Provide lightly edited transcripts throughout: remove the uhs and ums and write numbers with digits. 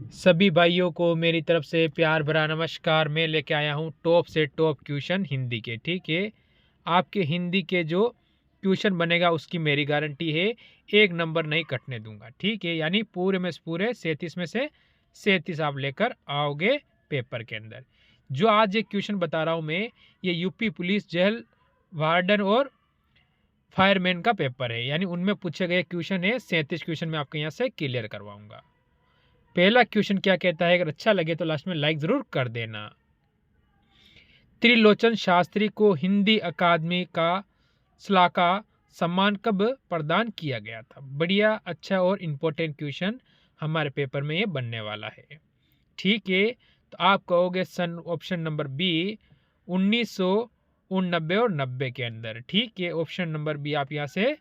सभी भाइयों को मेरी तरफ से प्यार भरा नमस्कार। मैं लेके आया हूँ टॉप से टॉप क्वेश्चन हिंदी के। ठीक है, आपके हिंदी के जो क्वेश्चन बनेगा उसकी मेरी गारंटी है, एक नंबर नहीं कटने दूंगा। ठीक है, यानी पूरे में से पूरे 37 में से 37 आप लेकर आओगे पेपर के अंदर। जो आज एक क्वेश्चन बता रहा हूँ मैं, ये यूपी पुलिस जेल वार्डन और फायरमैन का पेपर है, यानी उनमें पूछे गए क्वेश्चन है। 37 क्वेश्चन मैं आपके यहाँ से क्लियर करवाऊंगा। पहला क्वेश्चन क्या कहता है, अगर अच्छा लगे तो लास्ट में लाइक जरूर कर देना। त्रिलोचन शास्त्री को हिंदी अकादमी का सलाहकार सम्मान कब प्रदान किया गया था? बढ़िया, अच्छा और इम्पोर्टेंट क्वेश्चन हमारे पेपर में ये बनने वाला है। ठीक है, तो आप कहोगे सन ऑप्शन नंबर बी 1989 और 90 के अंदर। ठीक है, ऑप्शन नंबर बी आप यहाँ से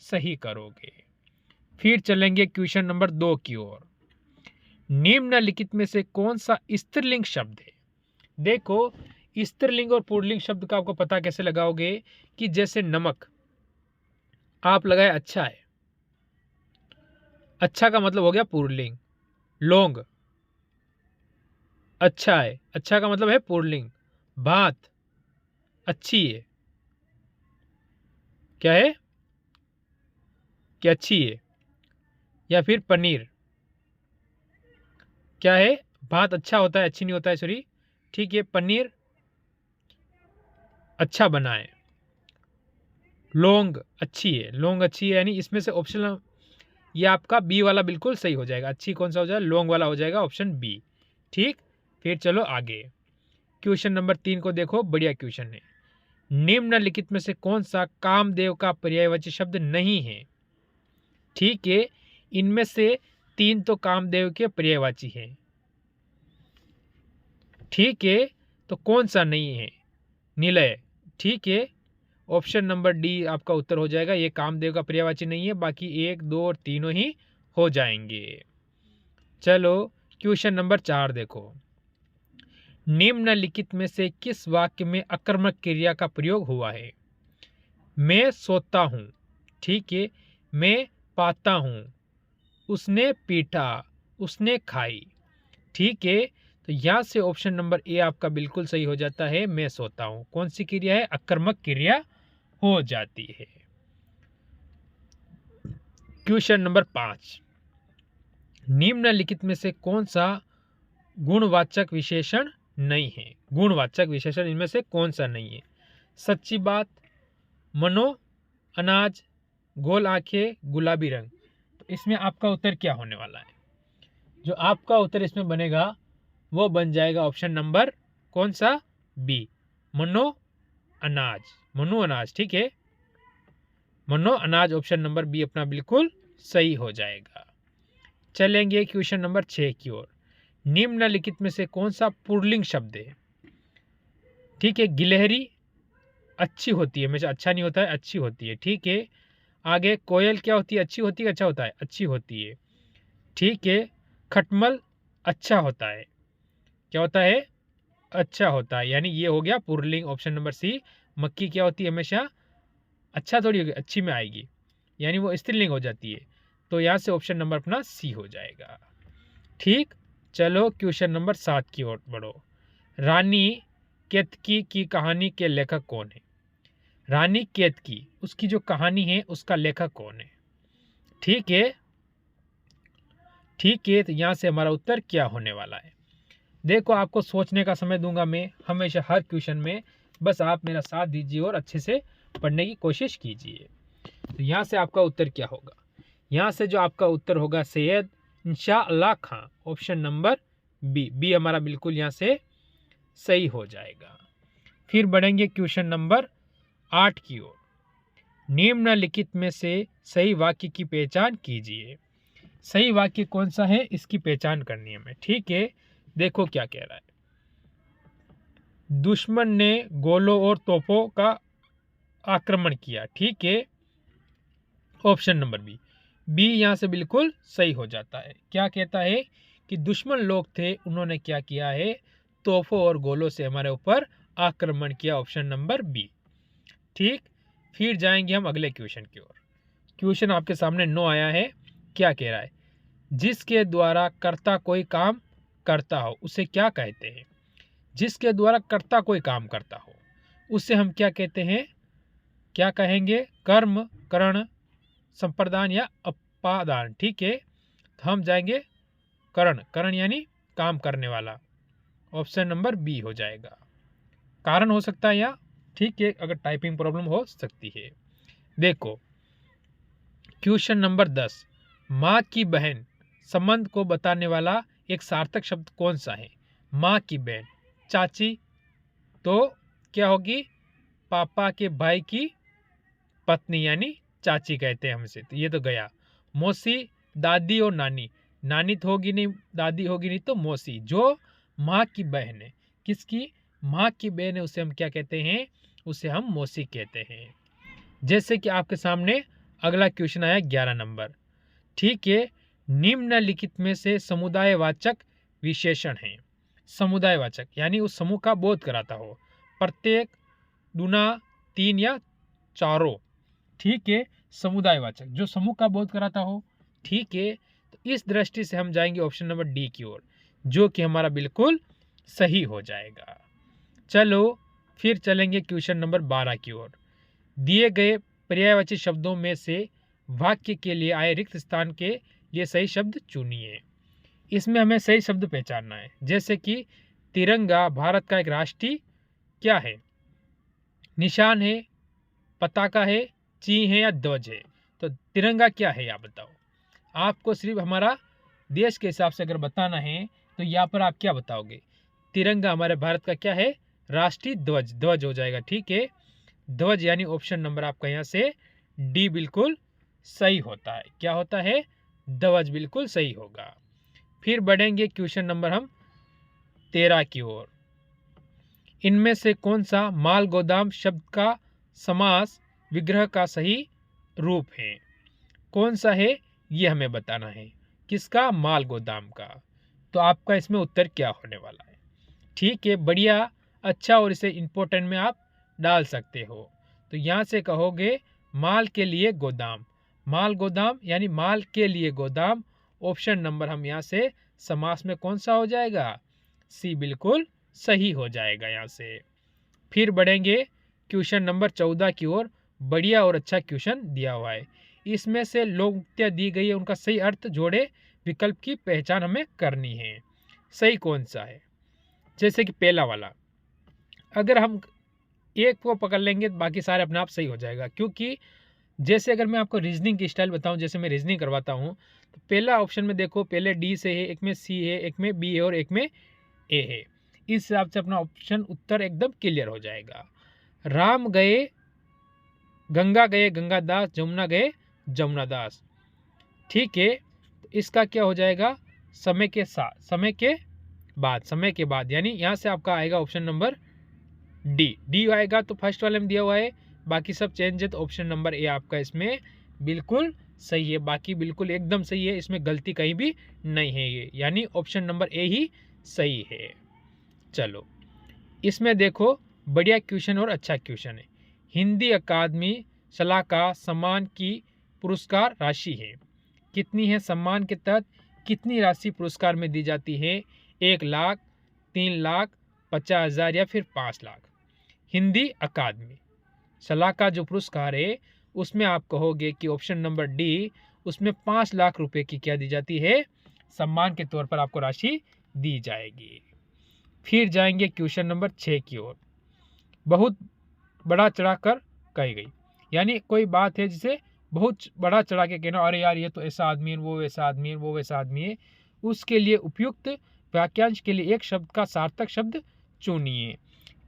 सही करोगे। फिर चलेंगे क्वेश्चन नंबर 2 की ओर। निम्नलिखित में से कौन सा स्त्रीलिंग शब्द है? देखो, स्त्रीलिंग और पुल्लिंग शब्द का आपको पता कैसे लगाओगे कि जैसे नमक आप लगाए अच्छा है, अच्छा का मतलब हो गया पुल्लिंग। लौंग अच्छा है, अच्छा का मतलब है पुल्लिंग। भात अच्छी है, क्या है कि अच्छी है। या फिर पनीर क्या है, भात अच्छा होता है, अच्छी नहीं होता है, सॉरी। ठीक है, पनीर अच्छा बना है। लौंग अच्छी है, लौंग अच्छी है, यानी इसमें से ऑप्शन ये आपका बी वाला बिल्कुल सही हो जाएगा। अच्छी कौन सा हो जाएगा? लौंग वाला हो जाएगा, ऑप्शन बी। ठीक, फिर चलो आगे। क्वेश्चन नंबर 3 को देखो, बढ़िया क्वेश्चन है। निम्नलिखित में से कौन सा कामदेव का पर्यायवाची शब्द नहीं है? ठीक है, इनमें से 3 तो कामदेव के पर्यायवाची हैं। ठीक है, तो कौन सा नहीं है? निलय। ठीक है, ऑप्शन नंबर डी आपका उत्तर हो जाएगा। ये कामदेव का पर्यायवाची नहीं है, बाकी 1, 2 और तीनों ही हो जाएंगे। चलो क्वेश्चन नंबर 4 देखो। निम्नलिखित में से किस वाक्य में अकर्मक क्रिया का प्रयोग हुआ है? मैं सोता हूँ, ठीक है, मैं पाता हूँ, उसने पीटा, उसने खाई। ठीक है, तो यहाँ से ऑप्शन नंबर ए आपका बिल्कुल सही हो जाता है। मैं सोता हूँ कौन सी क्रिया है? अकर्मक क्रिया हो जाती है। Question number 5। निम्नलिखित में से कौन सा गुणवाचक विशेषण नहीं है? गुणवाचक विशेषण इनमें से कौन सा नहीं है? सच्ची बात, मनो, अनाज, गोल आंखें, गुलाबी रंग। तो इसमें आपका उत्तर क्या होने वाला है? जो आपका उत्तर इसमें बनेगा वो बन जाएगा ऑप्शन नंबर कौन सा? बी, मनो अनाज। मनो अनाज, ठीक है, मनो अनाज ऑप्शन नंबर बी अपना बिल्कुल सही हो जाएगा। चलेंगे क्वेश्चन नंबर 6 की ओर। निम्नलिखित में से कौन सा पुल्लिंग शब्द है? ठीक है, गिलहरी अच्छी होती है, हमेशा अच्छा नहीं होता है, अच्छी होती है। ठीक है, आगे कोयल क्या होती है? अच्छी होती है, अच्छा होता है, अच्छी होती है। ठीक है, खटमल अच्छा होता है, क्या होता है? अच्छा होता है, यानी ये हो गया पुल्लिंग, ऑप्शन नंबर सी। मक्की क्या होती है? हमेशा अच्छा थोड़ी होगी, अच्छी में आएगी, यानी वो स्त्रीलिंग हो जाती है। तो यहाँ से ऑप्शन नंबर अपना सी हो जाएगा। ठीक, चलो क्वेश्चन नंबर 7 की ओर बढ़ो। रानी केतकी की कहानी के लेखक कौन है? रानी केतकी, उसकी जो कहानी है उसका लेखक कौन है? ठीक है, ठीक है, तो यहाँ से हमारा उत्तर क्या होने वाला है? देखो, आपको सोचने का समय दूंगा मैं हमेशा हर क्वेश्चन में, बस आप मेरा साथ दीजिए और अच्छे से पढ़ने की कोशिश कीजिए। तो यहाँ से आपका उत्तर क्या होगा? यहाँ से जो आपका उत्तर होगा सैयद इंशाअल्लाह खां, ऑप्शन नंबर बी। बी हमारा बिल्कुल यहाँ से सही हो जाएगा। फिर बढ़ेंगे क्वेश्चन नंबर 8 की ओर। निम्नलिखित में से सही वाक्य की पहचान कीजिए। सही वाक्य कौन सा है इसकी पहचान करनी है हमें। ठीक है, देखो क्या कह रहा है। दुश्मन ने गोलों और तोपों का आक्रमण किया। ठीक है, ऑप्शन नंबर बी। बी यहाँ से बिल्कुल सही हो जाता है। क्या कहता है कि दुश्मन लोग थे, उन्होंने क्या किया है? तोपों और गोलों से हमारे ऊपर आक्रमण किया, ऑप्शन नंबर बी। ठीक, फिर जाएंगे हम अगले क्वेश्चन की ओर। क्वेश्चन आपके सामने 9 आया है। क्या कह रहा है? जिसके द्वारा कर्ता कोई काम करता हो उसे क्या कहते हैं? जिसके द्वारा कर्ता कोई काम करता हो उसे हम क्या कहते हैं? क्या कहेंगे? कर्म, करण, संप्रदान या अपादान। ठीक है, तो हम जाएंगे करण। करण यानी काम करने वाला। ऑप्शन नंबर बी हो जाएगा। कारण हो सकता है या ठीक है, अगर टाइपिंग प्रॉब्लम हो सकती है। देखो क्वेश्चन नंबर 10, माँ की बहन संबंध को बताने वाला एक सार्थक शब्द कौन सा है? माँ की बहन, चाची तो क्या होगी? पापा के भाई की पत्नी यानी चाची कहते हैं हमसे, तो ये तो गया। मौसी, दादी और नानी। नानी तो होगी नहीं, दादी होगी नहीं, तो मौसी। जो माँ की बहन है, किसकी? माँ की बहन है, उसे हम क्या कहते हैं? उसे हम मौसी कहते हैं। जैसे कि आपके सामने अगला क्वेश्चन आया 11 नंबर। ठीक है, निम्नलिखित में से समुदायवाचक विशेषण है। समुदायवाचक यानी उस समूह का बोध कराता हो। प्रत्येक, दुना, तीन या चारों। ठीक है, समुदायवाचक जो समूह का बोध कराता हो। ठीक है, तो इस दृष्टि से हम जाएंगे ऑप्शन नंबर डी की ओर, जो कि हमारा बिल्कुल सही हो जाएगा। चलो फिर चलेंगे क्वेश्चन नंबर 12 की ओर। दिए गए पर्यायवाची शब्दों में से वाक्य के लिए आए रिक्त स्थान के लिए सही शब्द चुनिए। इसमें हमें सही शब्द पहचानना है। जैसे कि तिरंगा भारत का एक राष्ट्रीय क्या है? निशान है, पताका है, चिन्ह है या ध्वज है? तो तिरंगा क्या है आप बताओ। आपको सिर्फ हमारा देश के हिसाब से अगर बताना है तो यहाँ पर आप क्या बताओगे? तिरंगा हमारे भारत का क्या है? राष्ट्रीय ध्वज। ध्वज हो जाएगा। ठीक है, ध्वज यानी ऑप्शन नंबर आपका यहाँ से डी बिल्कुल सही होता है। क्या होता है? ध्वज बिल्कुल सही होगा। फिर बढ़ेंगे क्वेश्चन नंबर हम 13 की ओर। इनमें से कौन सा माल गोदाम शब्द का समास विग्रह का सही रूप है? कौन सा है ये हमें बताना है। किसका? माल गोदाम का। तो आपका इसमें उत्तर क्या होने वाला है? ठीक है, बढ़िया, अच्छा, और इसे इंपॉर्टेंट में आप डाल सकते हो। तो यहाँ से कहोगे माल के लिए गोदाम। माल गोदाम यानी माल के लिए गोदाम। ऑप्शन नंबर हम यहाँ से समास में कौन सा हो जाएगा? सी बिल्कुल सही हो जाएगा यहाँ से। फिर बढ़ेंगे क्वेश्चन नंबर 14 की ओर। बढ़िया और अच्छा क्वेश्चन दिया हुआ है। इसमें से लोकोक्तियाँ दी गई है, उनका सही अर्थ जोड़े विकल्प की पहचान हमें करनी है। सही कौन सा है? जैसे कि पहला वाला, अगर हम एक को पकड़ लेंगे तो बाकी सारे अपने आप सही हो जाएगा। क्योंकि जैसे अगर मैं आपको रीजनिंग की स्टाइल बताऊं, जैसे मैं रीजनिंग करवाता हूं, तो पहला ऑप्शन में देखो, पहले डी से है, एक में सी है, एक में बी है और एक में ए है। इस हिसाब से अपना ऑप्शन उत्तर एकदम क्लियर हो जाएगा। राम गए गंगादास, जमुना गए जमुनादास। ठीक है, तो इसका क्या हो जाएगा? समय के साथ, समय के बाद यानी यहाँ से आपका आएगा ऑप्शन नंबर डी आएगा। तो फर्स्ट वाले में दिया हुआ है, बाकी सब चेंज है, तो ऑप्शन नंबर ए आपका इसमें बिल्कुल सही है। बाकी बिल्कुल एकदम सही है, इसमें गलती कहीं भी नहीं है ये, यानी ऑप्शन नंबर ए ही सही है। चलो इसमें देखो, बढ़िया क्वेश्चन और अच्छा क्वेश्चन है। हिंदी अकादमी सलाहकार सम्मान की पुरस्कार राशि है कितनी है? सम्मान के तहत कितनी राशि पुरस्कार में दी जाती है? 1 लाख, 3 लाख, 50,000 या फिर 5 लाख? हिंदी अकादमी सलाहकार जो पुरस्कार है उसमें आप कहोगे कि ऑप्शन नंबर डी, उसमें 5 लाख रुपए की क्या दी जाती है? सम्मान के तौर पर आपको राशि दी जाएगी। फिर जाएंगे क्वेश्चन नंबर 6 की ओर। बहुत बड़ा चढ़ा कर कही गई, यानी कोई बात है जिसे बहुत बड़ा चढ़ा के कहना, अरे यार ये तो ऐसा आदमी है, वो वैसा आदमी है, वो वैसा आदमी है। उसके लिए उपयुक्त वाक्यांश के लिए एक शब्द का सार्थक शब्द चुनिए।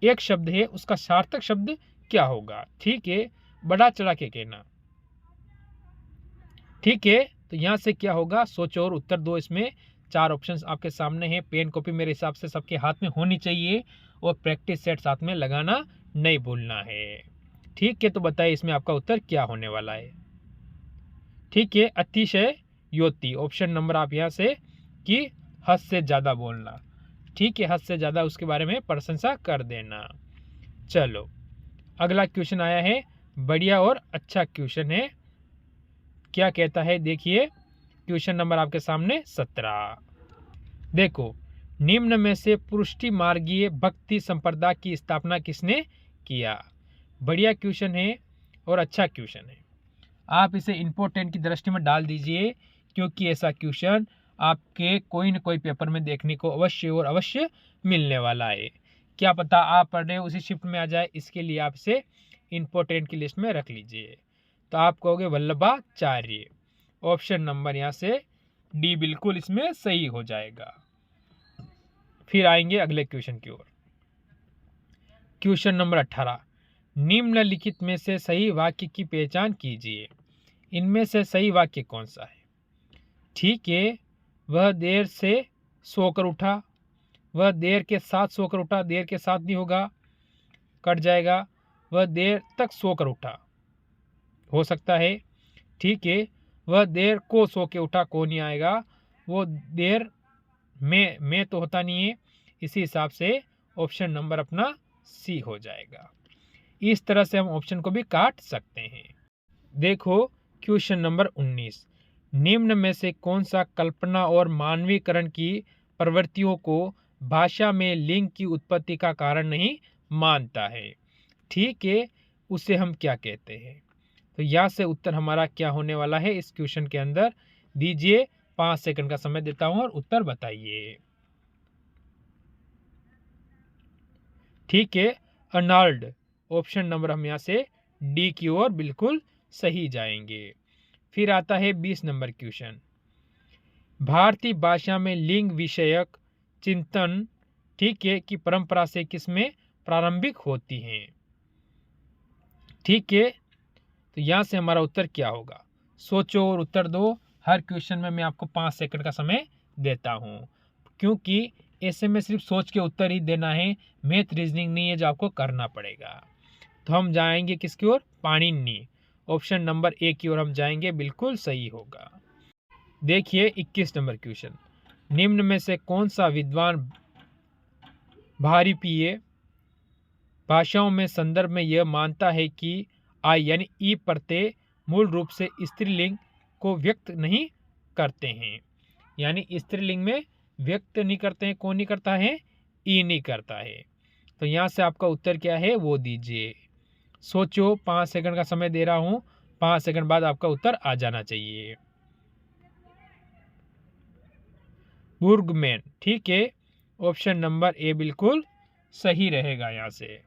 एक शब्द है, उसका सार्थक शब्द क्या होगा? ठीक है, बड़ा चढ़ा के कहना। ठीक है, तो यहाँ से क्या होगा? सोचो और उत्तर दो। इसमें 4 ऑप्शंस आपके सामने हैं। पेन कॉपी मेरे हिसाब से सबके हाथ में होनी चाहिए और प्रैक्टिस सेट साथ में लगाना नहीं भूलना है। ठीक है, तो बताइए इसमें आपका उत्तर क्या होने वाला है? ठीक है, अतिशय योति। ऑप्शन नंबर आप यहाँ से कि हद से ज़्यादा बोलना। ठीक है, हद से ज़्यादा उसके बारे में प्रशंसा कर देना। चलो अगला क्वेश्चन आया है, बढ़िया और अच्छा क्वेश्चन है। क्या कहता है देखिए, क्वेश्चन नंबर आपके सामने 17। देखो, निम्न में से पुष्टि मार्गीय भक्ति संप्रदाय की स्थापना किसने किया? बढ़िया क्वेश्चन है और अच्छा क्वेश्चन है। आप इसे इम्पोर्टेंट की दृष्टि में डाल दीजिए, क्योंकि ऐसा क्वेश्चन आपके कोई न कोई पेपर में देखने को अवश्य और अवश्य मिलने वाला है। क्या पता आप पढ़ रहे उसी शिफ्ट में आ जाए, इसके लिए आप इसे इम्पोर्टेंट की लिस्ट में रख लीजिए। तो आप कहोगे वल्लभाचार्य। ऑप्शन नंबर यहाँ से डी बिल्कुल इसमें सही हो जाएगा। फिर आएंगे अगले क्वेश्चन की ओर। क्वेश्चन नंबर 18, निम्नलिखित में से सही वाक्य की पहचान कीजिए। इनमें से सही वाक्य कौन सा है? ठीक है, वह देर से सोकर उठा, वह देर के साथ सोकर उठा, देर के साथ नहीं होगा, कट जाएगा। वह देर तक सोकर उठा हो सकता है। ठीक है, वह देर को सो के उठा, को नहीं आएगा। वो देर में तो होता नहीं है, इसी हिसाब से ऑप्शन नंबर अपना सी हो जाएगा। इस तरह से हम ऑप्शन को भी काट सकते हैं। देखो क्वेश्चन नंबर 19, निम्न में से कौन सा कल्पना और मानवीकरण की प्रवृत्तियों को भाषा में लिंग की उत्पत्ति का कारण नहीं मानता है? ठीक है, उसे हम क्या कहते हैं? तो यहाँ से उत्तर हमारा क्या होने वाला है इस क्वेश्चन के अंदर? दीजिए 5 सेकंड का समय देता हूं और उत्तर बताइए। ठीक है, अर्नाल्ड। ऑप्शन नंबर हम यहाँ से डी की ओर बिल्कुल सही जाएंगे। फिर आता है 20 नंबर क्वेश्चन, भारतीय भाषा में लिंग विषयक चिंतन, ठीक है, की परंपरा से किसमें प्रारंभिक होती हैं? ठीक है, तो यहाँ से हमारा उत्तर क्या होगा? सोचो और उत्तर दो। हर क्वेश्चन में मैं आपको 5 सेकंड का समय देता हूँ, क्योंकि ऐसे में सिर्फ सोच के उत्तर ही देना है, मैथ रीजनिंग नहीं है जो आपको करना पड़ेगा। तो हम जाएंगे किसकी ओर? पाणिनि। ऑप्शन नंबर ए की ओर हम जाएंगे, बिल्कुल सही होगा। देखिए 21 नंबर क्वेश्चन, निम्न में से कौन सा विद्वान भारतीय भाषाओं में संदर्भ में यह मानता है कि आई यानी ई प्रत्यय मूल रूप से स्त्रीलिंग को व्यक्त नहीं करते हैं? यानी स्त्रीलिंग में व्यक्त नहीं करते हैं। कौन नहीं करता है? ई नहीं करता है। तो यहाँ से आपका उत्तर क्या है वो दीजिए। सोचो, 5 सेकंड का समय दे रहा हूँ, 5 सेकंड बाद आपका उत्तर आ जाना चाहिए। बुर्गमैन। ठीक है, ऑप्शन नंबर ए बिल्कुल सही रहेगा यहाँ से।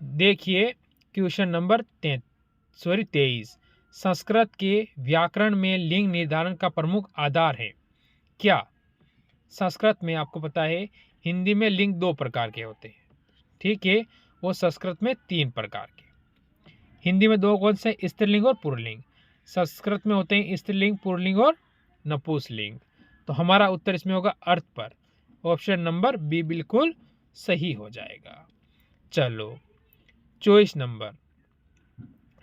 देखिए क्वेश्चन नंबर 23, संस्कृत के व्याकरण में लिंग निर्धारण का प्रमुख आधार है क्या? संस्कृत में आपको पता है हिंदी में लिंग 2 प्रकार के होते हैं, ठीक है, वो संस्कृत में 3 प्रकार के। हिंदी में 2 कौन से? स्त्रीलिंग और पुल्लिंग। संस्कृत में होते हैं स्त्रीलिंग, पुल्लिंग और नपुंसकलिंग। तो हमारा उत्तर इसमें होगा अर्थ पर। ऑप्शन नंबर बी बिल्कुल सही हो जाएगा। चलो 24 नंबर,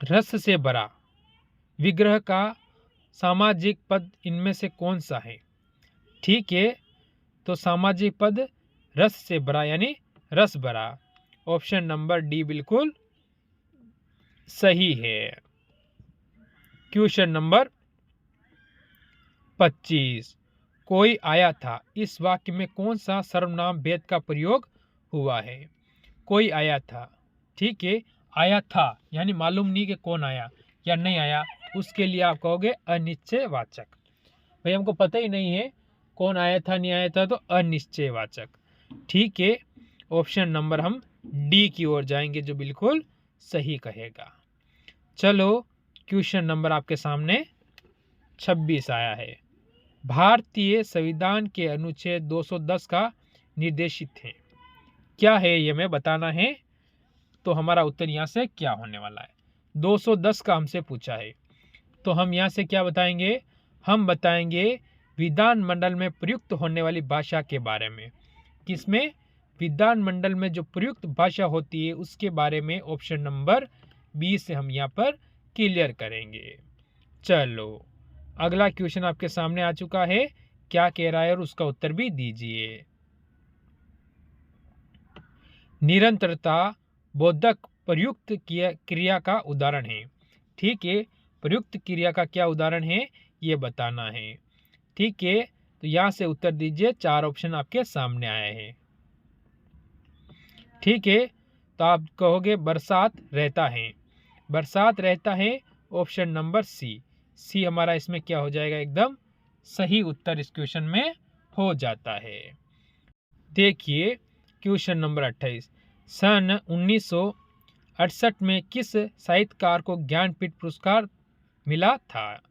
रस से भरा विग्रह का सामाजिक पद इनमें से कौन सा है? ठीक है, तो सामाजिक पद रस से भरा यानी रस भरा। ऑप्शन नंबर डी बिल्कुल सही है। क्वेश्चन नंबर 25, कोई आया था, इस वाक्य में कौन सा सर्वनाम भेद का प्रयोग हुआ है? कोई आया था, ठीक है, आया था यानी मालूम नहीं कि कौन आया या नहीं आया, उसके लिए आप कहोगे अनिश्चयवाचक। भाई हमको पता ही नहीं है कौन आया था नहीं आया था, तो अनिश्चयवाचक। ठीक है, ऑप्शन नंबर हम डी की ओर जाएंगे जो बिल्कुल सही कहेगा। चलो क्वेश्चन नंबर आपके सामने 26 आया है, भारतीय संविधान के अनुच्छेद 210 का निर्देशित है क्या है? ये हमें बताना है। तो हमारा उत्तर यहाँ से क्या होने वाला है? 210 का हमसे पूछा है, तो हम यहाँ से क्या बताएंगे? हम बताएंगे विधानमंडल में प्रयुक्त होने वाली भाषा के बारे में। किसमें? विधानमंडल में जो प्रयुक्त भाषा होती है उसके बारे में। ऑप्शन नंबर बी से हम यहाँ पर क्लियर करेंगे। चलो अगला क्वेश्चन आपके सामने आ चुका है, क्या कह रहा है और उसका उत्तर भी दीजिए। निरंतरता बोधक प्रयुक्त क्रिया का उदाहरण है। ठीक है, प्रयुक्त क्रिया का क्या उदाहरण है ये बताना है। ठीक है, तो यहाँ से उत्तर दीजिए। 4 ऑप्शन आपके सामने आए हैं। ठीक है, तो आप कहोगे बरसात रहता है। बरसात रहता है, ऑप्शन नंबर सी। सी हमारा इसमें क्या हो जाएगा, एकदम सही उत्तर इस क्वेश्चन में हो जाता है। देखिए क्वेश्चन नंबर 28, सन 1968 में किस साहित्यकार को ज्ञानपीठ पुरस्कार मिला था?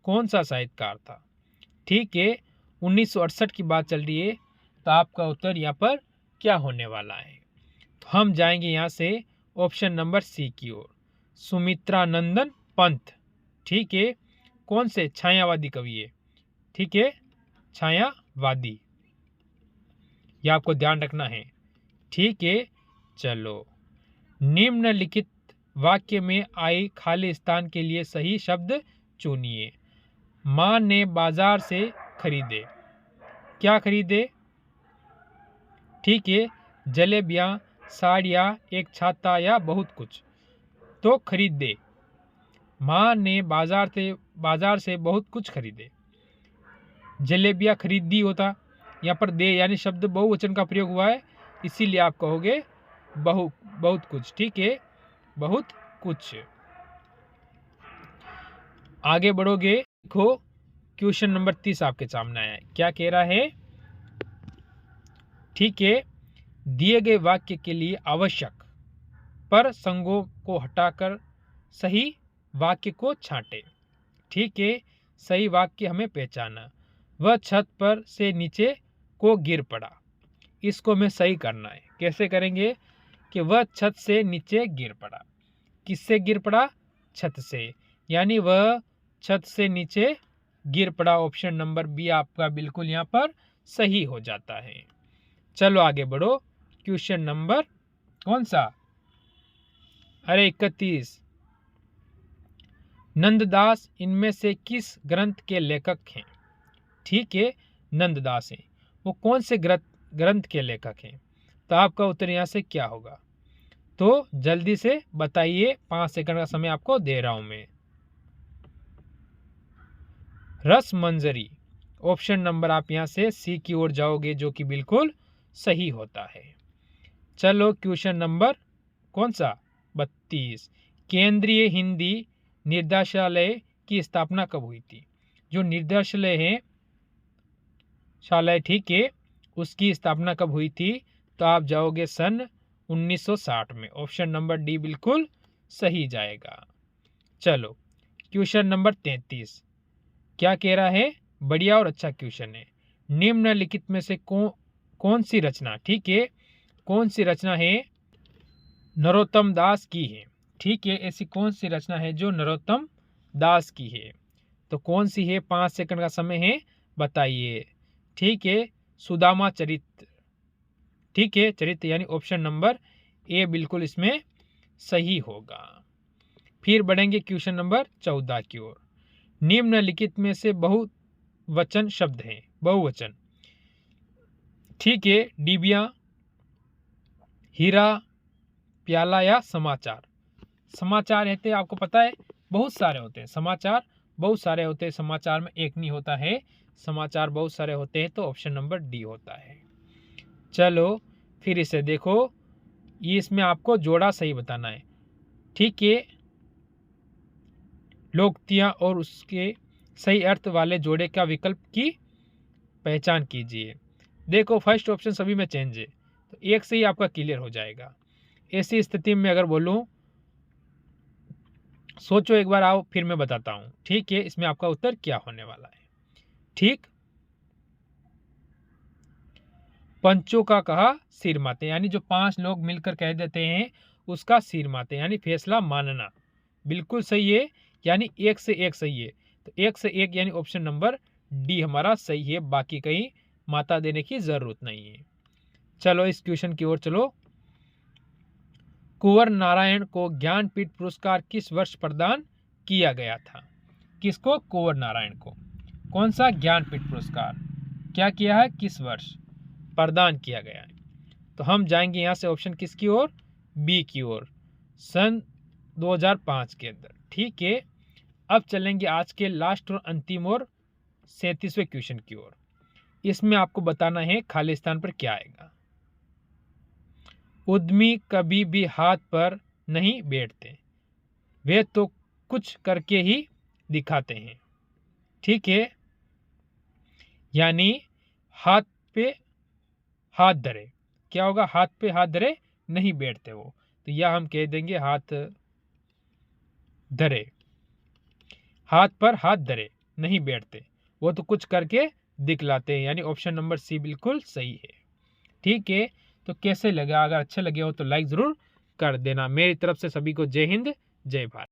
कौन सा साहित्यकार था? ठीक है, 1968 की बात चल रही है, तो आपका उत्तर यहाँ पर क्या होने वाला है? तो हम जाएंगे यहाँ से ऑप्शन नंबर सी की ओर, सुमित्रानंदन पंत। ठीक है, कौन से? छायावादी कवि है। ठीक है, छायावादी, ये आपको ध्यान रखना है। ठीक है, चलो, निम्नलिखित वाक्य में आई खाली स्थान के लिए सही शब्द चुनिए। मां ने बाजार से खरीदे। क्या खरीदे? ठीक है, जलेबियां, साड़ियां, एक छाता या बहुत कुछ। तो खरीदे। मां ने बाजार से बहुत कुछ खरीदे। जलेबियां खरीदी होता, यहाँ पर दे यानी शब्द बहुवचन का प्रयोग हुआ है, इसीलिए आप कहोगे बहुत कुछ। ठीक है, बहुत कुछ। आगे बढ़ोगे, देखो क्वेश्चन नंबर 30 आपके सामने आया है। क्या कह रहा है? ठीक है, दिए गए वाक्य के लिए आवश्यक पर संगों को हटाकर सही वाक्य को छांटे। ठीक है, सही वाक्य हमें पहचाना। वह छत पर से नीचे को गिर पड़ा। इसको हमें सही करना है। कैसे करेंगे? कि वह छत से नीचे गिर पड़ा। किससे गिर पड़ा? छत से, यानी वह छत से नीचे गिर पड़ा। ऑप्शन नंबर बी आपका बिल्कुल यहाँ पर सही हो जाता है। चलो आगे बढ़ो, क्वेश्चन नंबर कौन सा? अरे 31, नंददास इनमें से किस ग्रंथ के लेखक हैं? ठीक है, नंददास हैं। वो कौन से ग्रंथ के लेखक हैं? तो आपका उत्तर यहाँ से क्या होगा? तो जल्दी से बताइए, 5 सेकंड का समय आपको दे रहा हूं मैं। रस मंजरी, ऑप्शन नंबर आप यहाँ से सी की ओर जाओगे, जो कि बिल्कुल सही होता है। चलो क्वेश्चन नंबर कौन सा? 32, केंद्रीय हिंदी निर्देशालय की स्थापना कब हुई थी? जो निर्देशालय है शालय, ठीक है, उसकी स्थापना कब हुई थी? तो आप जाओगे सन 1960 में। ऑप्शन नंबर डी बिल्कुल सही जाएगा। चलो क्वेश्चन नंबर 33, क्या कह रहा है? बढ़िया और अच्छा क्वेश्चन है। निम्नलिखित में से कौन सी रचना, ठीक है, कौन सी रचना है नरोत्तम दास की है? ठीक है, ऐसी कौन सी रचना है जो नरोत्तम दास की है? तो कौन सी है? 5 सेकंड का समय है, बताइए। ठीक है, सुदामा चरित्र। ठीक है, चरित्र यानी ऑप्शन नंबर ए बिल्कुल इसमें सही होगा। फिर बढ़ेंगे क्वेश्चन नंबर 14 की ओर। निम्नलिखित में से बहुवचन शब्द हैं, बहुवचन। ठीक है, डिबिया, हीरा, प्याला या समाचार। समाचार रहते हैं, आपको पता है बहुत सारे होते हैं समाचार, बहुत सारे होते हैं समाचार में, एक नहीं होता है। समाचार बहुत सारे होते हैं, तो ऑप्शन नंबर डी होता है। चलो फिर इसे देखो, ये इसमें आपको जोड़ा सही बताना है। ठीक है, लोकोक्तियां और उसके सही अर्थ वाले जोड़े का विकल्प की पहचान कीजिए। देखो फर्स्ट ऑप्शन सभी में चेंज है, तो एक से ही आपका क्लियर हो जाएगा। ऐसी स्थिति में अगर बोलूं, सोचो एक बार, आओ फिर मैं बताता हूं। ठीक है, इसमें आपका उत्तर क्या होने वाला है? ठीक, पंचों का कहा सिर माते, यानी जो 5 लोग मिलकर कह देते हैं उसका सिर माते, यानी फैसला मानना। बिल्कुल सही है, यानी एक से एक सही है। तो एक से एक यानी ऑप्शन नंबर डी हमारा सही है, बाकी कहीं माता देने की जरूरत नहीं है। चलो इस क्वेश्चन की ओर चलो। कुंवर नारायण को ज्ञानपीठ पुरस्कार किस वर्ष प्रदान किया गया था? किसको? कुंवर नारायण को। कौन सा ज्ञानपीठ पुरस्कार क्या किया है, किस वर्ष प्रदान किया गया है? तो हम जाएंगे यहां से ऑप्शन किसकी ओर? बी की ओर, सन 2005 के अंदर। ठीक है, अब चलेंगे आज के लास्ट और अंतिम और 37वें क्वेश्चन की ओर। इसमें आपको बताना है खाली स्थान पर क्या आएगा। उद्यमी कभी भी हाथ पर नहीं बैठते, वे तो कुछ करके ही दिखाते हैं। ठीक है, यानी हाथ पे हाथ धरे, क्या होगा, हाथ पे हाथ धरे नहीं बैठते वो, तो यह हम कह देंगे हाथ धरे। हाथ पर हाथ धरे नहीं बैठते, वो तो कुछ करके दिखलाते हैं, यानी ऑप्शन नंबर सी बिल्कुल सही है। ठीक है, तो कैसे लगा, अगर अच्छा लगे हो तो लाइक ज़रूर कर देना। मेरी तरफ से सभी को जय हिंद, जय भारत।